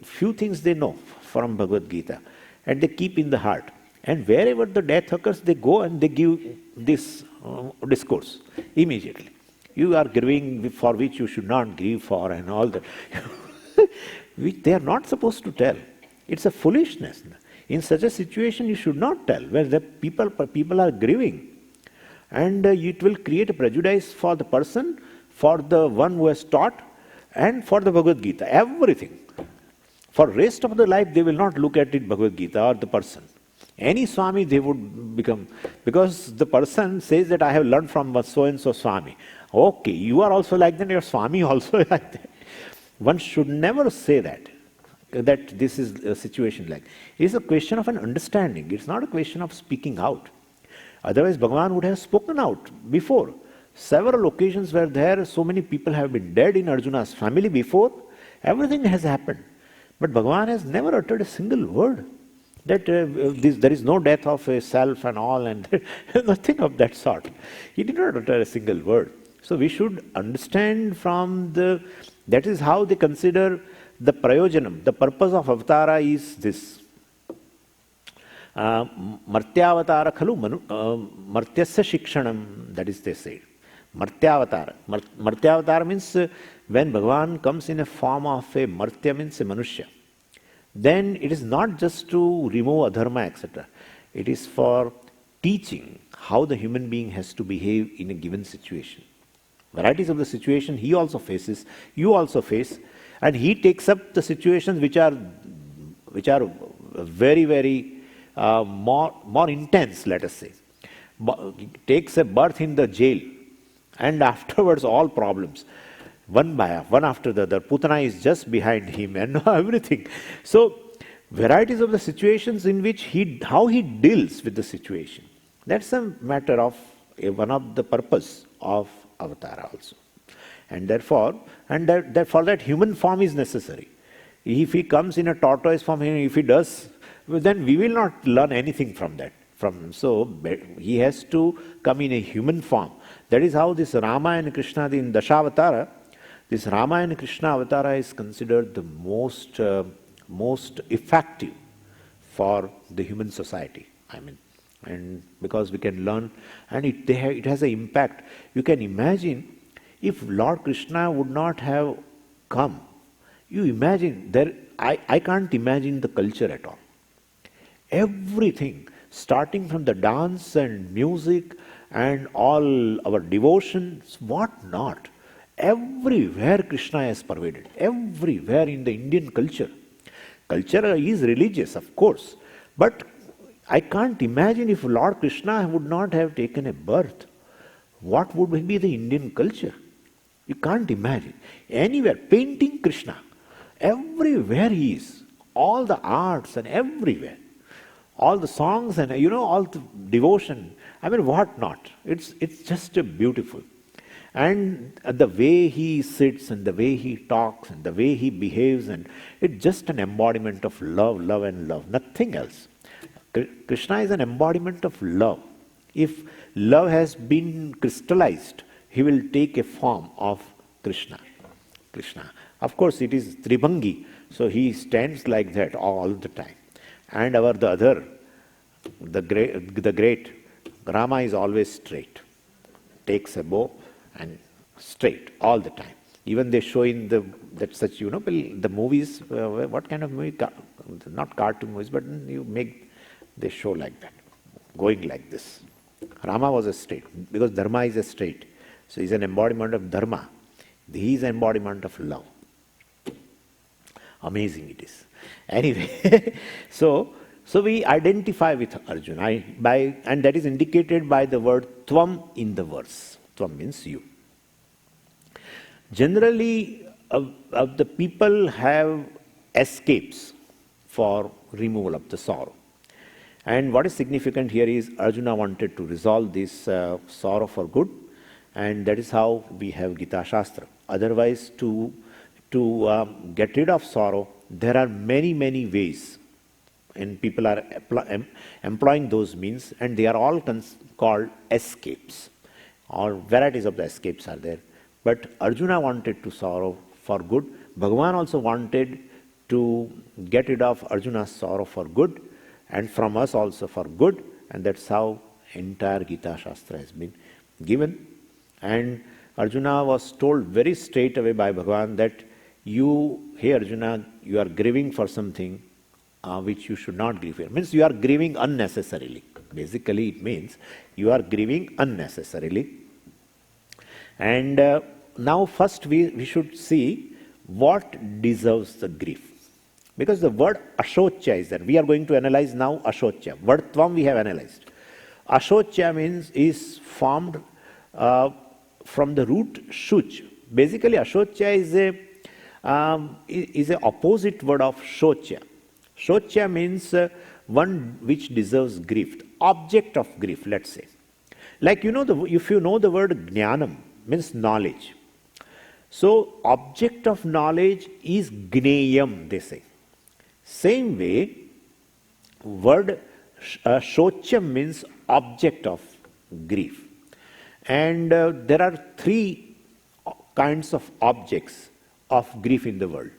few things they know from Bhagavad Gita, and they keep in the heart. And wherever the death occurs, they go and they give this discourse immediately. You are grieving for which you should not grieve for, and all that. Which they are not supposed to tell. It's a foolishness. In such a situation, you should not tell, where the people are grieving. And it will create a prejudice for the person, for the one who has taught, and for the Bhagavad Gita, everything. For rest of the life, they will not look at it, Bhagavad Gita or the person. Any Swami they would become, because the person says that I have learned from so-and-so Swami. Okay, you are also like that, your Swami also like that. One should never say that this is a situation like. It is a question of an understanding. It's not a question of speaking out. Otherwise, Bhagavan would have spoken out before. Several occasions were there, so many people have been dead in Arjuna's family before. Everything has happened. But Bhagavan has never uttered a single word. That there is no death of a self and all, and nothing of that sort. He did not utter a single word. So we should understand that is how they consider the prayojanam. The purpose of avatara is this. Martyavatara khalu martyasya shikshanam, that is they say. Martyavatara. Martyavatara means when Bhagavan comes in a form of a martya, means a manushya. Then it is not just to remove adharma, etc. It is for teaching how the human being has to behave in a given situation. Varieties of the situation he also faces, you also face, and he takes up the situations which are very, very more intense, let us say. Takes a birth in the jail, and afterwards all problems. One after the other. Putana is just behind him and everything. So, varieties of the situations in which how he deals with the situation. That's a matter of one of the purpose of Avatara also. And therefore, for that human form is necessary. If he comes in a tortoise form, if he does, then we will not learn anything from that. So, he has to come in a human form. That is how this Rama and Krishna in Dashavatara, this Rama and Krishna avatara is considered the most effective for the human society. And because we can learn, and it has an impact. You can imagine if Lord Krishna would not have come. You imagine I can't imagine the culture at all. Everything, starting from the dance and music and all our devotions, what not. Everywhere Krishna has pervaded, everywhere in the Indian culture. Culture is religious, of course, but I can't imagine if Lord Krishna would not have taken a birth, what would be the Indian culture? You can't imagine. Anywhere, painting Krishna, everywhere he is, all the arts and everywhere. all the songs and all the devotion. I mean, what not? It's just beautiful. And the way he sits and the way he talks and the way he behaves, and it's just an embodiment of love, love and love, nothing else. Krishna is an embodiment of love. If love has been crystallized, he will take a form of Krishna. Of course, it is Tribhangi, so he stands like that all the time. And the great Rama is always straight, takes a bow and straight all the time. Even they show in the movies, what kind of movie? Not cartoon movies, but they show like that, going like this. Rama was a straight, because Dharma is a straight. So he's an embodiment of Dharma. He is an embodiment of love. Amazing it is. Anyway, so we identify with Arjuna, and that is indicated by the word Tvam in the verse. Tvam means you. Generally, the people have escapes for removal of the sorrow. And what is significant here is Arjuna wanted to resolve this sorrow for good, and that is how we have Gita Shastra. Otherwise, to get rid of sorrow, there are many, many ways, and people are employing those means, and they are all called escapes, or varieties of the escapes are there. But Arjuna wanted to sorrow for good. Bhagavan also wanted to get rid of Arjuna's sorrow for good, and from us also for good, and that's how entire Gita Shastra has been given. And Arjuna was told very straight away by Bhagavan that hey Arjuna, you are grieving for something which you should not grieve for. It means you are grieving unnecessarily. Basically it means you are grieving unnecessarily. And now first we should see what deserves the grief. Because the word Ashocha is there. We are going to analyze now Ashocha. Word Tvam we have analyzed. Ashocha is formed from the root Shuch. Basically Ashocha is a opposite word of Shocha. Shocha means one which deserves grief, object of grief, let's say. Like if you know the word Jnanam, means knowledge. So object of knowledge is Gneyam, they say. Same way, word Shocham means object of grief. And there are three kinds of objects of grief in the world.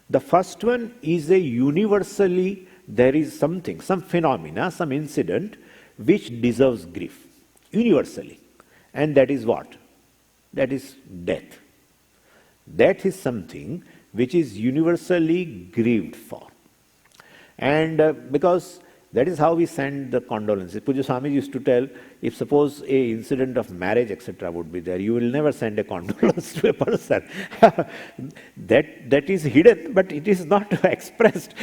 The first one is a universally, there is something, some phenomena, some incident which deserves grief, universally. And that is what? That is death. Death is something which is universally grieved for. And because that is how we send the condolences. Puja Swami used to tell, if suppose a incident of marriage, etc. would be there, you will never send a condolence to a person. that is hidden, but it is not expressed.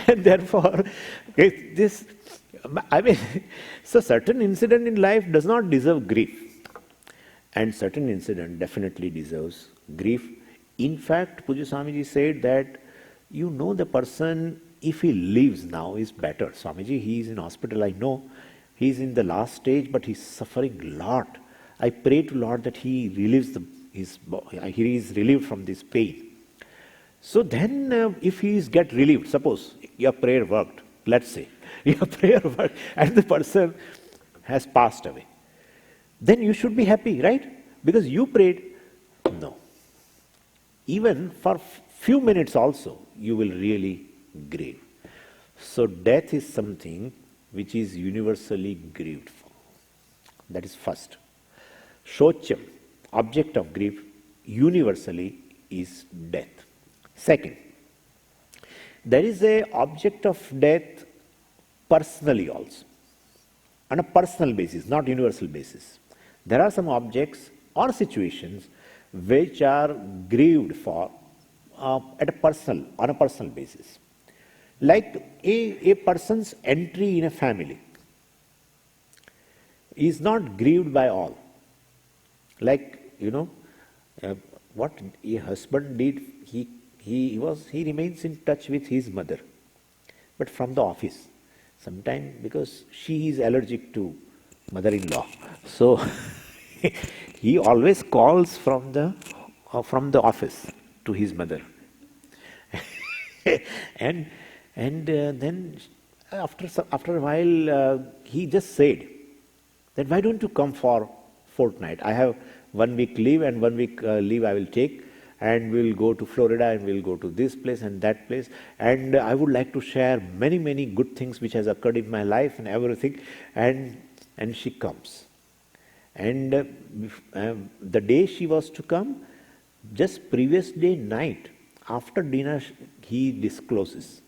And therefore, so certain incident in life does not deserve grief. And certain incident definitely deserves grief. In fact, Puja Swamiji said that the person, if he lives now, is better. Swamiji, he is in hospital, I know. He is in the last stage, but he is suffering a lot. I pray to Lord that he relieves he is relieved from this pain. So then, if he is get relieved, suppose your prayer worked, let's say, your prayer worked, and the person has passed away, then you should be happy, right? Because you prayed. No. Even for few minutes also, you will really grieve. So death is something which is universally grieved for. That is first. Shocham, object of grief, universally is death. Second, there is a object of death personally also, on a personal basis, not universal basis. There are some objects or situations which are grieved for on a personal basis. Like a person's entry in a family is not grieved by all. Like, what a husband did, he remains in touch with his mother, but from the office. Sometimes because she is allergic to mother-in-law. So he always calls from the office to his mother. and then after a while he just said that, why don't you come for fortnight? I have 1 week leave, and 1 week leave I will take, and we'll go to Florida, and we'll go to this place and that place, and I would like to share many good things which has occurred in my life and everything. And she comes. And the day she was to come, just previous day night, after dinner, he discloses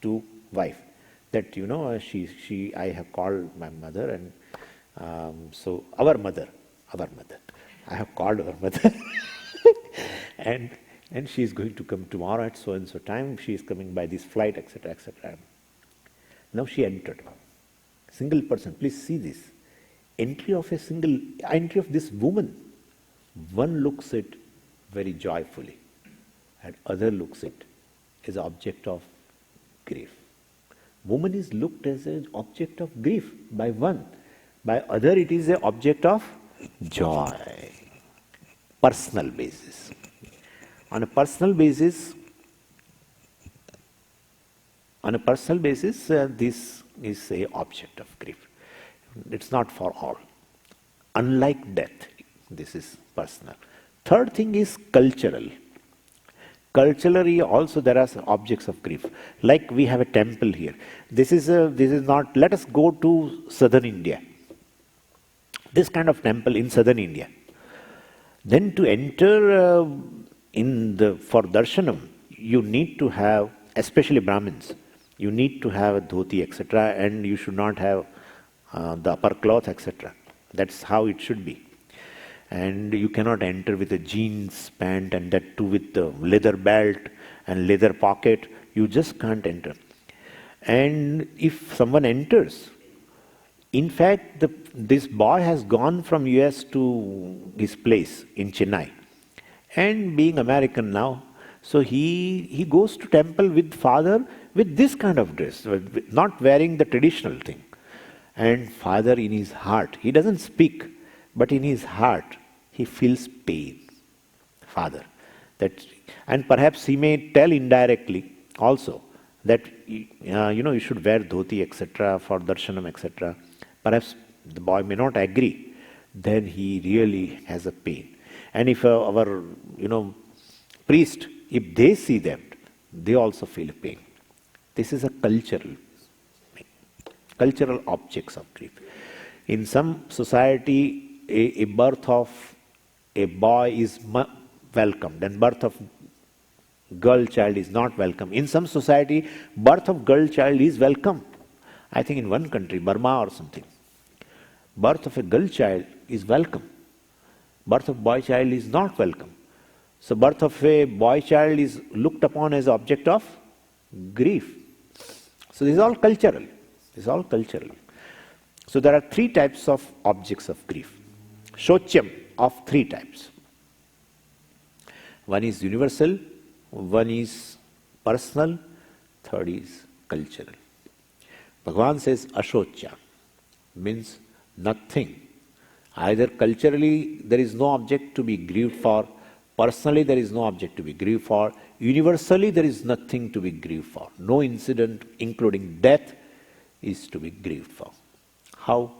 to wife that, I have called my mother, and so our mother, I have called our mother, and she is going to come tomorrow at so and so time. She is coming by this flight, etc., etc. Now she entered. Single person, please see this. Entry of this woman. One looks at very joyfully, and other looks at as object of grief. Woman is looked as an object of grief by one. By other, it is an object of joy. Personal basis. On a personal basis, this is an object of grief. It's not for all. Unlike death, this is personal. Third thing is cultural. Culturally also there are objects of grief. Like we have a temple here. This is not. Let us go to southern India. This kind of temple in southern India. Then to enter for darshanam, you need to have, especially Brahmins, you need to have a dhoti, etc., and you should not have the upper cloth, etc. That's how it should be. And you cannot enter with a jeans pant, and that too with the leather belt and leather pocket. You just can't enter. And if someone enters, in fact, this boy has gone from US to his place in Chennai, and being American now, so he goes to temple with father with this kind of dress, not wearing the traditional thing. And father in his heart, he doesn't speak, but in his heart, he feels pain. Father. And perhaps he may tell indirectly also that, you should wear dhoti, etc., for darshanam, etc. Perhaps the boy may not agree. Then he really has a pain. And if our, priest, if they see that, they also feel pain. This is a cultural objects of grief. In some society, a birth of a boy is welcomed, and birth of girl child is not welcome. In some society, birth of girl child is welcome. I think in one country, Burma or something, birth of a girl child is welcome. Birth of boy child is not welcome. So birth of a boy child is looked upon as object of grief. So this is all cultural. So there are 3 types of objects of grief. Shocham of 3 types. One is universal, one is personal, third is cultural. Bhagavan says ashocha, means nothing. Either culturally there is no object to be grieved for, personally there is no object to be grieved for, universally there is nothing to be grieved for. No incident, including death, is to be grieved for. How?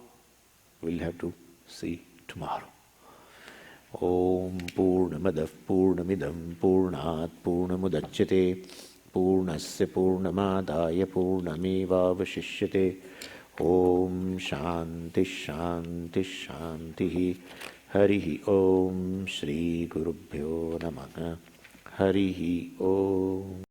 We'll have to see tomorrow. Om Purnamadav Purnamidam Purnat Purnamudachyate Purnasya Purnamadaya Purnameva Vashishyate. Om Shanti Shanti Shanti. Harihi Om Shri Gurubhyo Namaha. Harihi Om.